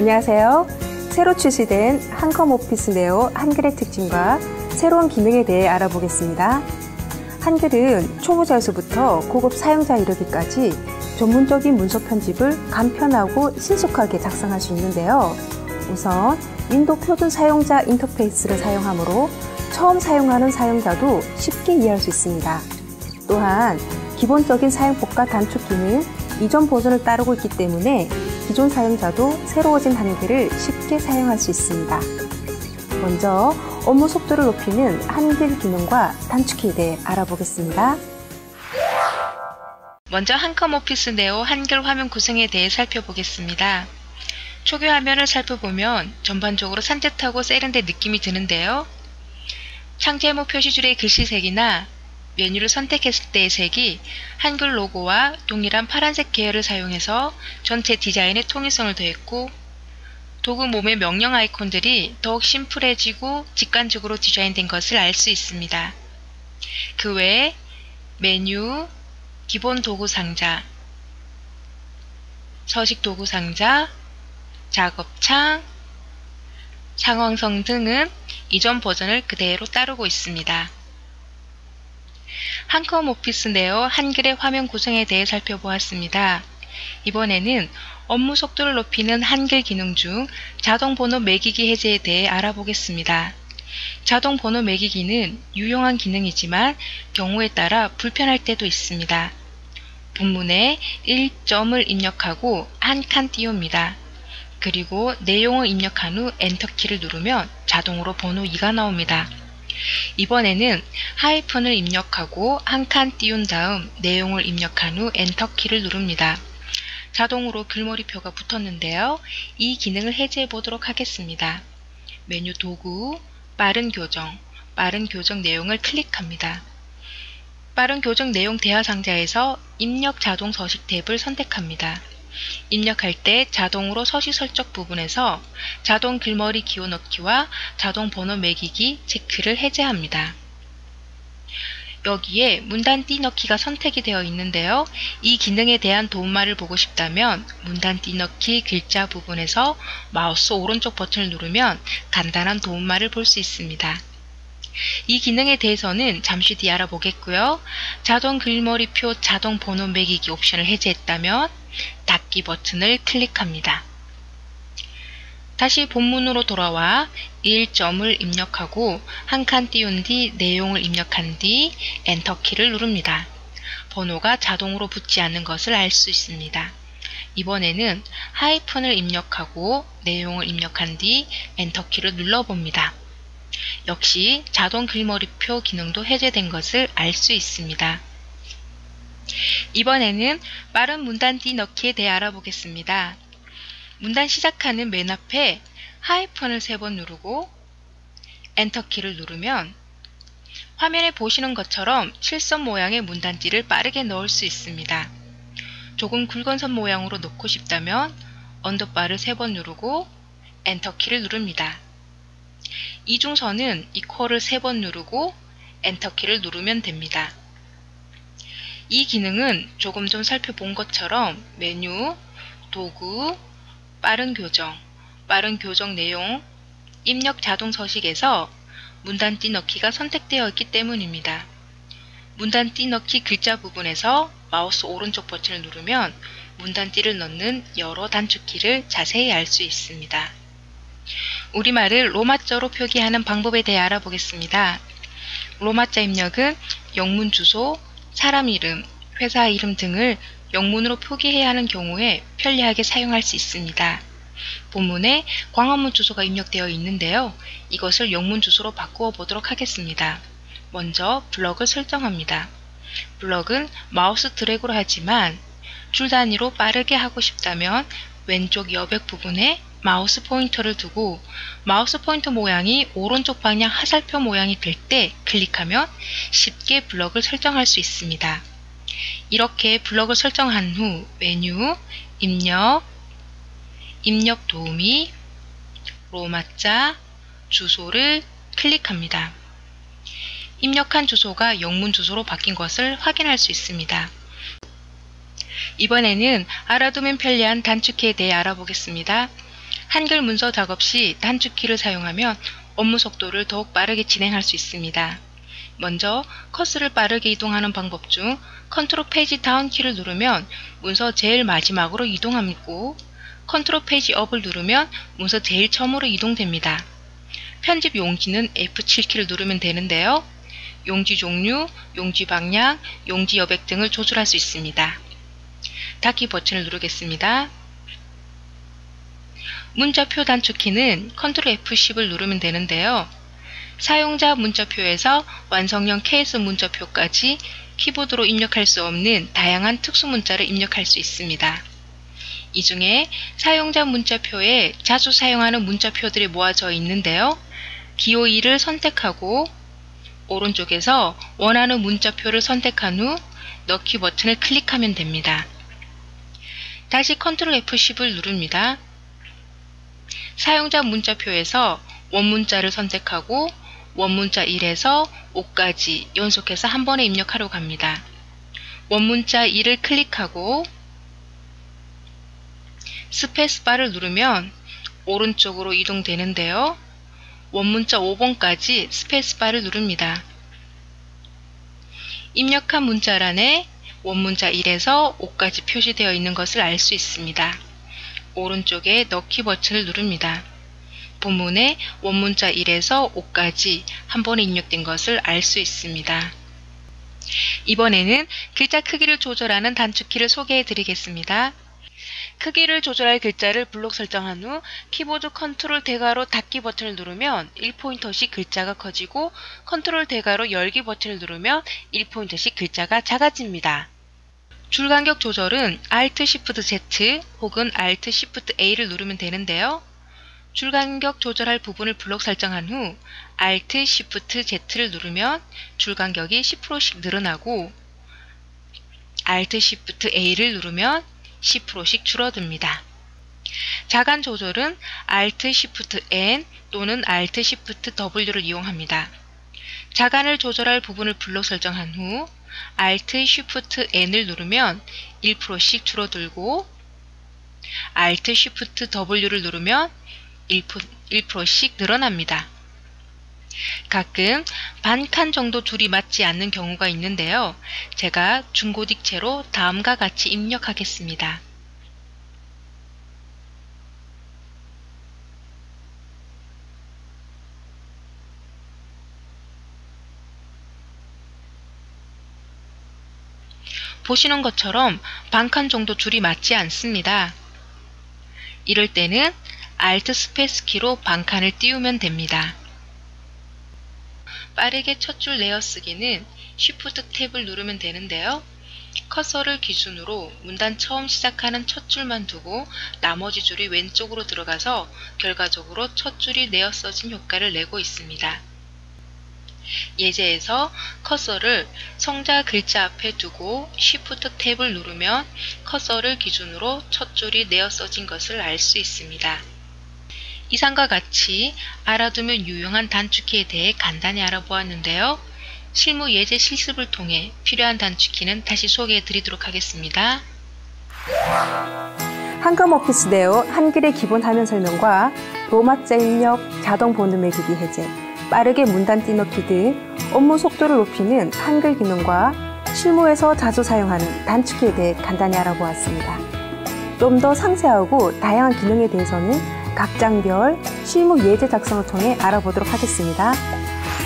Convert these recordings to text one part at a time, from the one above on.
안녕하세요. 새로 출시된 한컴 오피스 네오 한글의 특징과 새로운 기능에 대해 알아보겠습니다. 한글은 초보자에서부터 고급 사용자 이르기까지 전문적인 문서 편집을 간편하고 신속하게 작성할 수 있는데요. 우선 윈도우 표준 사용자 인터페이스를 사용하므로 처음 사용하는 사용자도 쉽게 이해할 수 있습니다. 또한 기본적인 사용법과 단축 기능, 이전 버전을 따르고 있기 때문에 기존 사용자도 새로워진 한글을 쉽게 사용할 수 있습니다. 먼저 업무 속도를 높이는 한글 기능과 단축키에 대해 알아보겠습니다. 먼저 한컴 오피스 네오 한글 화면 구성에 대해 살펴보겠습니다. 초기 화면을 살펴보면 전반적으로 산뜻하고 세련된 느낌이 드는데요. 창제목 표시줄의 글씨색이나 메뉴를 선택했을 때의 색이 한글 로고와 동일한 파란색 계열을 사용해서 전체 디자인의 통일성을 더했고, 도구 몸의 명령 아이콘들이 더욱 심플해지고 직관적으로 디자인된 것을 알 수 있습니다. 그 외에 메뉴, 기본 도구 상자, 서식 도구 상자, 작업창, 상황성 등은 이전 버전을 그대로 따르고 있습니다. 한컴 오피스 네오 한글의 화면 구성에 대해 살펴보았습니다. 이번에는 업무 속도를 높이는 한글 기능 중 자동 번호 매기기 해제에 대해 알아보겠습니다. 자동 번호 매기기는 유용한 기능이지만 경우에 따라 불편할 때도 있습니다. 본문에 1점을 입력하고 한 칸 띄웁니다. 그리고 내용을 입력한 후 엔터키를 누르면 자동으로 번호 2가 나옵니다. 이번에는 하이픈을 입력하고 한 칸 띄운 다음 내용을 입력한 후 엔터키를 누릅니다. 자동으로 글머리표가 붙었는데요. 이 기능을 해제해 보도록 하겠습니다. 메뉴 도구, 빠른 교정 내용을 클릭합니다. 빠른 교정 내용 대화 상자에서 입력 자동 서식 탭을 선택합니다. 입력할 때 자동으로 서식 설정 부분에서 자동 글머리 기호 넣기와 자동 번호 매기기 체크를 해제합니다. 여기에 문단 띄 넣기가 선택이 되어 있는데요. 이 기능에 대한 도움말을 보고 싶다면 문단 띄 넣기 글자 부분에서 마우스 오른쪽 버튼을 누르면 간단한 도움말을 볼 수 있습니다. 이 기능에 대해서는 잠시 뒤 알아보겠고요. 자동 글머리표 자동 번호 매기기 옵션을 해제했다면 닫기 버튼을 클릭합니다. 다시 본문으로 돌아와 1점을 입력하고 한 칸 띄운 뒤 내용을 입력한 뒤 엔터키를 누릅니다. 번호가 자동으로 붙지 않는 것을 알 수 있습니다. 이번에는 하이픈을 입력하고 내용을 입력한 뒤 엔터키를 눌러봅니다. 역시 자동 글머리표 기능도 해제된 것을 알 수 있습니다. 이번에는 빠른 문단 띄 넣기에 대해 알아보겠습니다. 문단 시작하는 맨 앞에 하이픈을 3번 누르고 엔터키를 누르면 화면에 보시는 것처럼 7선 모양의 문단띠를 빠르게 넣을 수 있습니다. 조금 굵은 선 모양으로 넣고 싶다면 언더바를 3번 누르고 엔터키를 누릅니다. 이중선은 이퀄을 3번 누르고 엔터키를 누르면 됩니다. 이 기능은 조금 전 살펴본 것처럼 메뉴, 도구, 빠른 교정 내용, 입력 자동 서식에서 문단 띄 넣기가 선택되어 있기 때문입니다. 문단 띄 넣기 글자 부분에서 마우스 오른쪽 버튼을 누르면 문단 띠를 넣는 여러 단축키를 자세히 알 수 있습니다. 우리말을 로마자로 표기하는 방법에 대해 알아보겠습니다. 로마자 입력은 영문 주소, 사람 이름, 회사 이름 등을 영문으로 표기해야 하는 경우에 편리하게 사용할 수 있습니다. 본문에 광화문 주소가 입력되어 있는데요. 이것을 영문 주소로 바꾸어 보도록 하겠습니다. 먼저 블럭을 설정합니다. 블럭은 마우스 드래그로 하지만 줄 단위로 빠르게 하고 싶다면 왼쪽 여백 부분에 마우스 포인터를 두고 마우스 포인터 모양이 오른쪽 방향 화살표 모양이 될 때 클릭하면 쉽게 블럭을 설정할 수 있습니다. 이렇게 블럭을 설정한 후 메뉴, 입력 도우미, 로마자, 주소를 클릭합니다. 입력한 주소가 영문 주소로 바뀐 것을 확인할 수 있습니다. 이번에는 알아두면 편리한 단축키에 대해 알아보겠습니다. 한글 문서 작업 시 단축키를 사용하면 업무 속도를 더욱 빠르게 진행할 수 있습니다. 먼저 커서를 빠르게 이동하는 방법 중 컨트롤 페이지 다운 키를 누르면 문서 제일 마지막으로 이동하고 컨트롤 페이지 업을 누르면 문서 제일 처음으로 이동됩니다. 편집 용지는 F7키를 누르면 되는데요. 용지 종류, 용지 방향, 용지 여백 등을 조절할 수 있습니다. 닫기 버튼을 누르겠습니다. 문자표 단축키는 컨트롤 F10을 누르면 되는데요. 사용자 문자표에서 완성형 KS 문자표까지 키보드로 입력할 수 없는 다양한 특수 문자를 입력할 수 있습니다. 이 중에 사용자 문자표에 자주 사용하는 문자표들이 모아져 있는데요. 기호 2를 선택하고 오른쪽에서 원하는 문자표를 선택한 후 넣기 버튼을 클릭하면 됩니다. 다시 컨트롤 F10을 누릅니다. 사용자 문자표에서 원문자를 선택하고 원문자 1에서 5까지 연속해서 한 번에 입력하러 갑니다. 원문자 1을 클릭하고 스페이스바를 누르면 오른쪽으로 이동되는데요. 원문자 5번까지 스페이스바를 누릅니다. 입력한 문자란에 원문자 1에서 5까지 표시되어 있는 것을 알 수 있습니다. 오른쪽에 넣기 버튼을 누릅니다. 본문에 원문자 1에서 5까지 한 번에 입력된 것을 알 수 있습니다. 이번에는 글자 크기를 조절하는 단축키를 소개해 드리겠습니다. 크기를 조절할 글자를 블록 설정한 후 키보드 컨트롤 대괄호 닫기 버튼을 누르면 1포인터씩 글자가 커지고 컨트롤 대괄호 열기 버튼을 누르면 1포인터씩 글자가 작아집니다. 줄간격 조절은 Alt Shift Z 혹은 Alt Shift A를 누르면 되는데요. 줄간격 조절할 부분을 블록 설정한 후 Alt Shift Z를 누르면 줄간격이 10%씩 늘어나고 Alt Shift A를 누르면 10%씩 줄어듭니다. 자간 조절은 Alt Shift N 또는 Alt Shift W를 이용합니다. 자간을 조절할 부분을 블록 설정한 후 Alt Shift N을 누르면 1%씩 줄어들고 Alt Shift W를 누르면 1%씩 늘어납니다. 가끔 반칸 정도 줄이 맞지 않는 경우가 있는데요. 제가 중고딕체로 다음과 같이 입력하겠습니다. 보시는 것처럼 반칸 정도 줄이 맞지 않습니다. 이럴 때는 Alt 스페이스 키로 반칸을 띄우면 됩니다. 빠르게 첫 줄 내어쓰기는 Shift 탭을 누르면 되는데요. 커서를 기준으로 문단 처음 시작하는 첫 줄만 두고 나머지 줄이 왼쪽으로 들어가서 결과적으로 첫 줄이 내어써진 효과를 내고 있습니다. 예제에서 커서를 성자 글자 앞에 두고 Shift 탭을 누르면 커서를 기준으로 첫 줄이 내어써진 것을 알 수 있습니다. 이상과 같이 알아두면 유용한 단축키에 대해 간단히 알아보았는데요. 실무 예제 실습을 통해 필요한 단축키는 다시 소개해 드리도록 하겠습니다. 한컴 오피스 네오 한글의 기본 화면 설명과 로마자 입력, 자동 본드 매기기 해제, 빠르게 문단 띄넣기 등 업무 속도를 높이는 한글 기능과 실무에서 자주 사용하는 단축키에 대해 간단히 알아보았습니다. 좀 더 상세하고 다양한 기능에 대해서는 각 장별 실무 예제 작성을 통해 알아보도록 하겠습니다.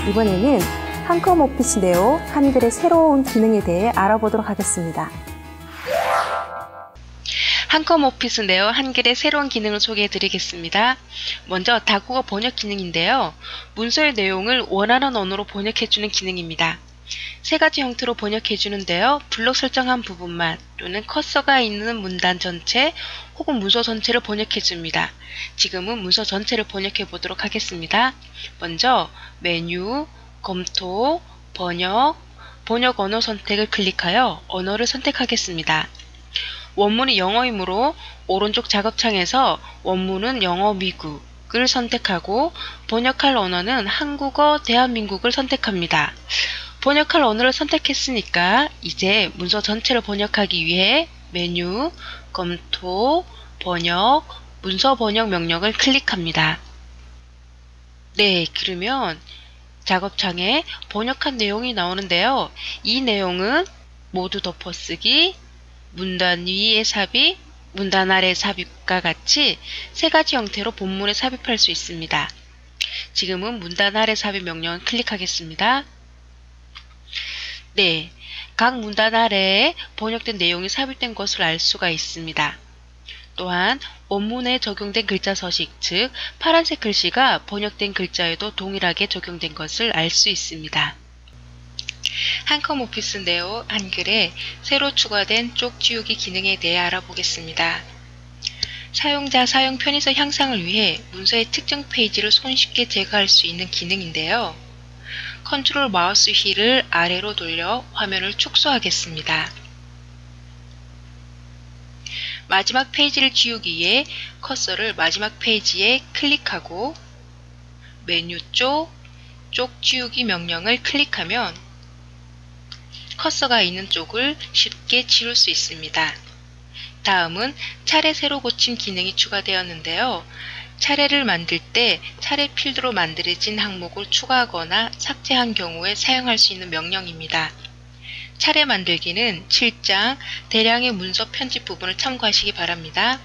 이번에는 한컴 오피스 네오 한글의 새로운 기능에 대해 알아보도록 하겠습니다. 한컴 오피스 네오 한글의 새로운 기능을 소개해 드리겠습니다. 먼저 다국어 번역 기능인데요. 문서의 내용을 원하는 언어로 번역해주는 기능입니다. 세 가지 형태로 번역해 주는데요. 블록 설정한 부분만 또는 커서가 있는 문단 전체 혹은 문서 전체를 번역해 줍니다. 지금은 문서 전체를 번역해 보도록 하겠습니다. 먼저 메뉴, 검토, 번역 언어 선택을 클릭하여 언어를 선택하겠습니다. 원문이 영어이므로 오른쪽 작업창에서 원문은 영어 미국을 선택하고 번역할 언어는 한국어 대한민국을 선택합니다. 번역할 언어를 선택했으니까 이제 문서 전체를 번역하기 위해 메뉴, 검토, 번역, 문서 번역 명령을 클릭합니다. 네, 그러면 작업창에 번역한 내용이 나오는데요. 이 내용은 모두 덮어쓰기, 문단 위에 삽입, 문단 아래 삽입과 같이 세 가지 형태로 본문에 삽입할 수 있습니다. 지금은 문단 아래 삽입 명령을 클릭하겠습니다. 네, 각 문단 아래에 번역된 내용이 삽입된 것을 알 수가 있습니다. 또한 원문에 적용된 글자 서식, 즉 파란색 글씨가 번역된 글자에도 동일하게 적용된 것을 알 수 있습니다. 한컴 오피스 네오 한글에 새로 추가된 쪽 지우기 기능에 대해 알아보겠습니다. 사용자 사용 편의성 향상을 위해 문서의 특정 페이지를 손쉽게 제거할 수 있는 기능인데요. 컨트롤 마우스 휠을 아래로 돌려 화면을 축소하겠습니다. 마지막 페이지를 지우기 위해 커서를 마지막 페이지에 클릭하고 메뉴 쪽 지우기 명령을 클릭하면 커서가 있는 쪽을 쉽게 지울 수 있습니다. 다음은 차례 세로 고침 기능이 추가되었는데요. 차례를 만들 때 차례 필드로 만들어진 항목을 추가하거나 삭제한 경우에 사용할 수 있는 명령입니다. 차례 만들기는 7장 대량의 문서 편집 부분을 참고하시기 바랍니다.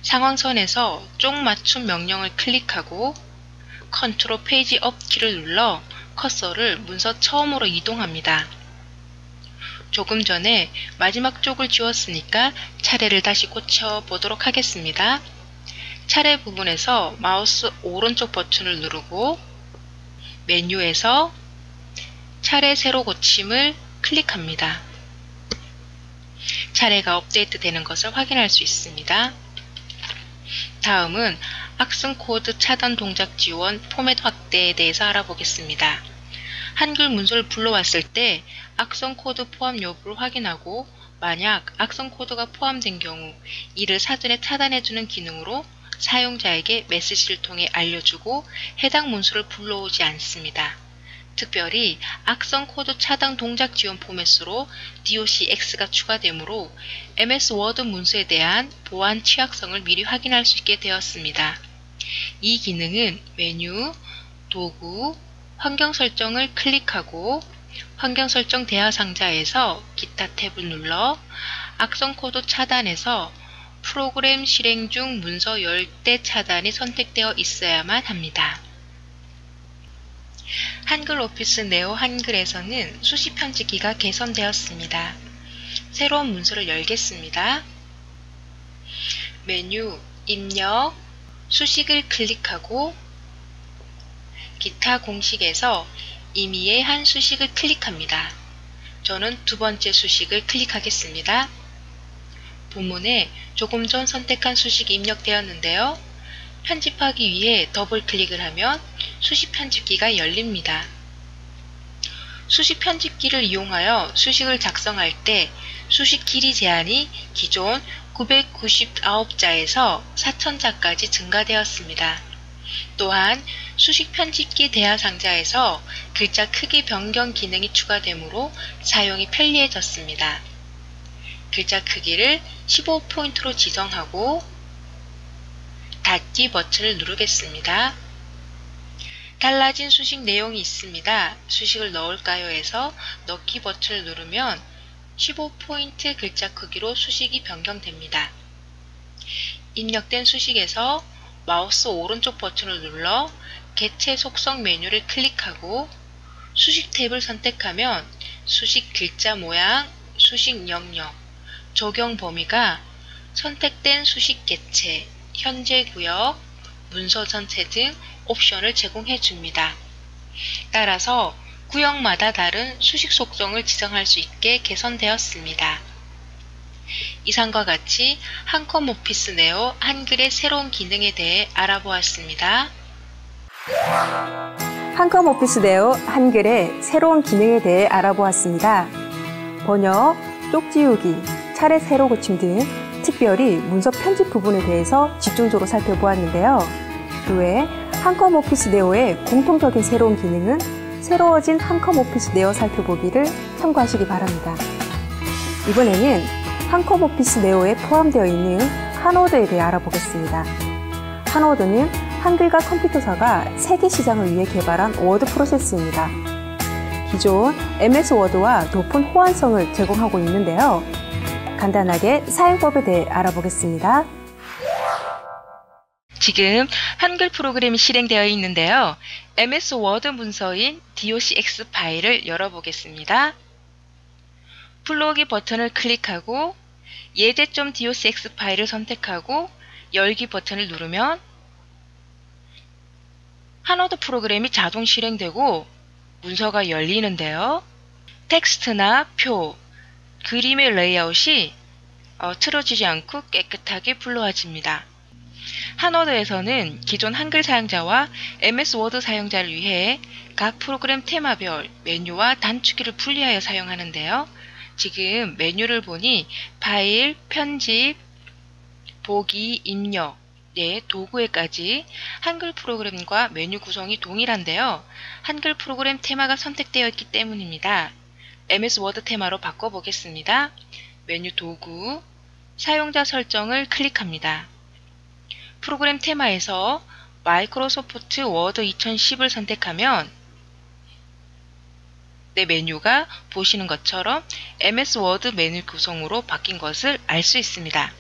상황선에서 쪽 맞춤 명령을 클릭하고 컨트롤 페이지 업 키를 눌러 커서를 문서 처음으로 이동합니다. 조금 전에 마지막 쪽을 지웠으니까 차례를 다시 고쳐보도록 하겠습니다. 차례 부분에서 마우스 오른쪽 버튼을 누르고 메뉴에서 차례 세로 고침을 클릭합니다. 차례가 업데이트 되는 것을 확인할 수 있습니다. 다음은 악성 코드 차단 동작 지원 포맷 확대에 대해서 알아보겠습니다. 한글 문서를 불러왔을 때 악성 코드 포함 여부를 확인하고 만약 악성 코드가 포함된 경우 이를 사전에 차단해주는 기능으로 사용자에게 메시지를 통해 알려주고 해당 문서를 불러오지 않습니다. 특별히 악성 코드 차단 동작 지원 포맷으로 docx가 추가되므로 MS 워드 문서에 대한 보안 취약성을 미리 확인할 수 있게 되었습니다. 이 기능은 메뉴, 도구, 환경 설정을 클릭하고 환경 설정 대화 상자에서 기타 탭을 눌러 악성 코드 차단에서 프로그램 실행 중 문서 열대 차단이 선택되어 있어야만 합니다. 한글 오피스 네오 한글에서는 수식 편집기가 개선되었습니다. 새로운 문서를 열겠습니다. 메뉴, 입력, 수식을 클릭하고 기타 공식에서 임의의 한 수식을 클릭합니다. 저는 두 번째 수식을 클릭하겠습니다. 본문에 조금 전 선택한 수식이 입력되었는데요. 편집하기 위해 더블 클릭을 하면 수식 편집기가 열립니다. 수식 편집기를 이용하여 수식을 작성할 때 수식 길이 제한이 기존 999자에서 4000자까지 증가되었습니다. 또한 수식 편집기 대화 상자에서 글자 크기 변경 기능이 추가되므로 사용이 편리해졌습니다. 글자 크기를 15포인트로 지정하고 닫기 버튼을 누르겠습니다. 달라진 수식 내용이 있습니다. 수식을 넣을까요? 해서 넣기 버튼을 누르면 15포인트 글자 크기로 수식이 변경됩니다. 입력된 수식에서 마우스 오른쪽 버튼을 눌러 개체 속성 메뉴를 클릭하고 수식 탭을 선택하면 수식 글자 모양, 수식 영역, 적용 범위가 선택된 수식 개체, 현재 구역, 문서 전체 등 옵션을 제공해 줍니다. 따라서 구역마다 다른 수식 속성을 지정할 수 있게 개선되었습니다. 이상과 같이 한컴 오피스 네오 한글의 새로운 기능에 대해 알아보았습니다. 한컴 오피스 네오 한글의 새로운 기능에 대해 알아보았습니다. 번역, 쪽 지우기, 차례 세로 고침 등 특별히 문서 편집 부분에 대해서 집중적으로 살펴보았는데요. 그 외에 한컴 오피스 네오의 공통적인 새로운 기능은 새로워진 한컴 오피스 네오 살펴보기를 참고하시기 바랍니다. 이번에는 한컴 오피스 네오에 포함되어 있는 한워드에 대해 알아보겠습니다. 한워드는 한글과 컴퓨터사가 세계 시장을 위해 개발한 워드 프로세스입니다. 기존 MS 워드와 높은 호환성을 제공하고 있는데요. 간단하게 사용법에 대해 알아보겠습니다. 지금 한글 프로그램이 실행되어 있는데요. MS 워드 문서인 docx 파일을 열어보겠습니다. 불러오기 버튼을 클릭하고 예제.docx 파일을 선택하고 열기 버튼을 누르면 한워드 프로그램이 자동 실행되고 문서가 열리는데요. 텍스트나 표, 그림의 레이아웃이 틀어지지 않고 깨끗하게 불러와집니다. 한워드에서는 기존 한글 사용자와 MS 워드 사용자를 위해 각 프로그램 테마별 메뉴와 단축키를 분리하여 사용하는데요. 지금 메뉴를 보니 파일, 편집, 보기, 입력, 도구에까지 한글 프로그램과 메뉴 구성이 동일한데요. 한글 프로그램 테마가 선택되어 있기 때문입니다. MS 워드 테마로 바꿔보겠습니다. 메뉴 도구, 사용자 설정을 클릭합니다. 프로그램 테마에서 마이크로소프트 워드 2010을 선택하면 메뉴가 보시는 것처럼 MS 워드 메뉴 구성으로 바뀐 것을 알 수 있습니다.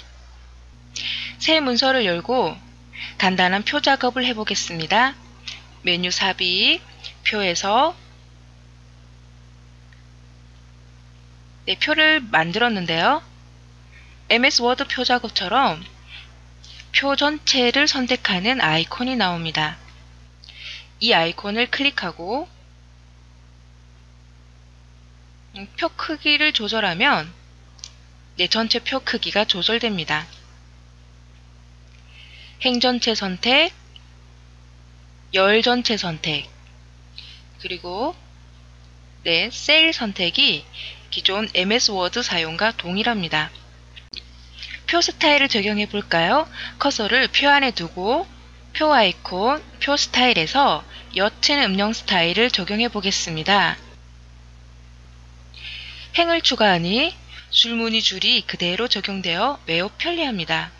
새 문서를 열고 간단한 표 작업을 해보겠습니다. 메뉴 삽입, 표에서 표를 만들었는데요. MS 워드 표 작업처럼 표 전체를 선택하는 아이콘이 나옵니다. 이 아이콘을 클릭하고 표 크기를 조절하면 전체 표 크기가 조절됩니다. 행 전체 선택, 열 전체 선택, 그리고 셀 선택이 기존 MS 워드 사용과 동일합니다. 표 스타일을 적용해 볼까요? 커서를 표 안에 두고 표 아이콘, 표 스타일에서 옅은 음영 스타일을 적용해 보겠습니다. 행을 추가하니 줄무늬 줄이 그대로 적용되어 매우 편리합니다.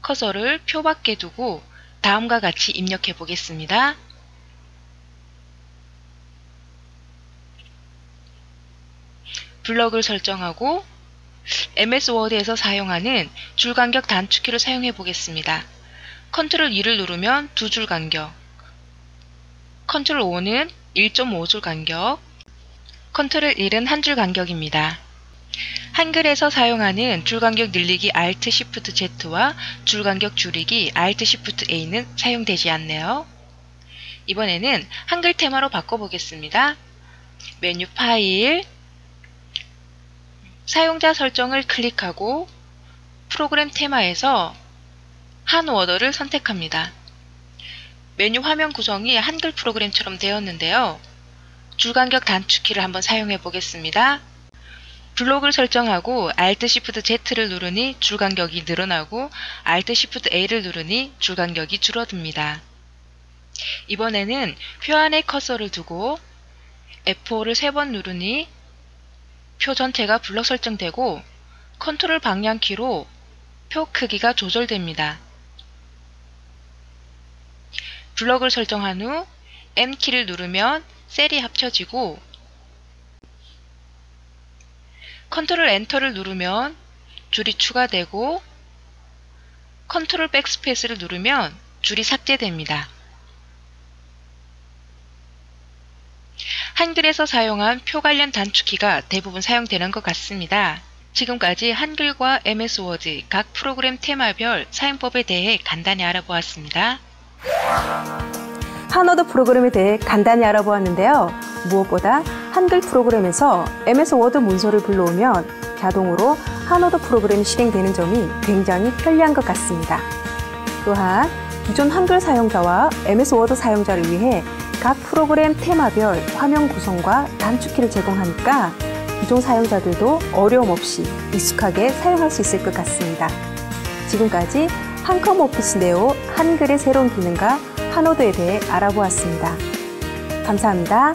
커서를 표 밖에 두고 다음과 같이 입력해 보겠습니다. 블럭을 설정하고 MS 워드에서 사용하는 줄 간격 단축키를 사용해 보겠습니다. 컨트롤 2를 누르면 2줄 간격, 컨트롤 5는 1.5줄 간격, 컨트롤 1은 1줄 간격입니다. 한글에서 사용하는 줄 간격 늘리기 Alt Shift Z와 줄 간격 줄이기 Alt Shift A는 사용되지 않네요. 이번에는 한글 테마로 바꿔보겠습니다. 메뉴 파일, 사용자 설정을 클릭하고 프로그램 테마에서 한워드를 선택합니다. 메뉴 화면 구성이 한글 프로그램처럼 되었는데요. 줄 간격 단축키를 한번 사용해 보겠습니다. 블록을 설정하고 Alt Shift Z를 누르니 줄 간격이 늘어나고 Alt Shift A를 누르니 줄 간격이 줄어듭니다. 이번에는 표 안에 커서를 두고 F5를 3번 누르니 표 전체가 블럭 설정되고 컨트롤 방향키로 표 크기가 조절됩니다. 블럭을 설정한 후 M키를 누르면 셀이 합쳐지고 컨트롤 엔터를 누르면 줄이 추가되고 컨트롤 백스페이스를 누르면 줄이 삭제됩니다. 한글에서 사용한 표 관련 단축키가 대부분 사용되는 것 같습니다. 지금까지 한글과 MS 워드 각 프로그램 테마별 사용법에 대해 간단히 알아보았습니다. 한워드 프로그램에 대해 간단히 알아보았는데요. 무엇보다 한글 프로그램에서 MS 워드 문서를 불러오면 자동으로 한워드 프로그램이 실행되는 점이 굉장히 편리한 것 같습니다. 또한 기존 한글 사용자와 MS 워드 사용자를 위해 각 프로그램 테마별 화면 구성과 단축키를 제공하니까 기존 사용자들도 어려움 없이 익숙하게 사용할 수 있을 것 같습니다. 지금까지 한컴 오피스 네오 한글의 새로운 기능과 한워드에 대해 알아보았습니다. 감사합니다.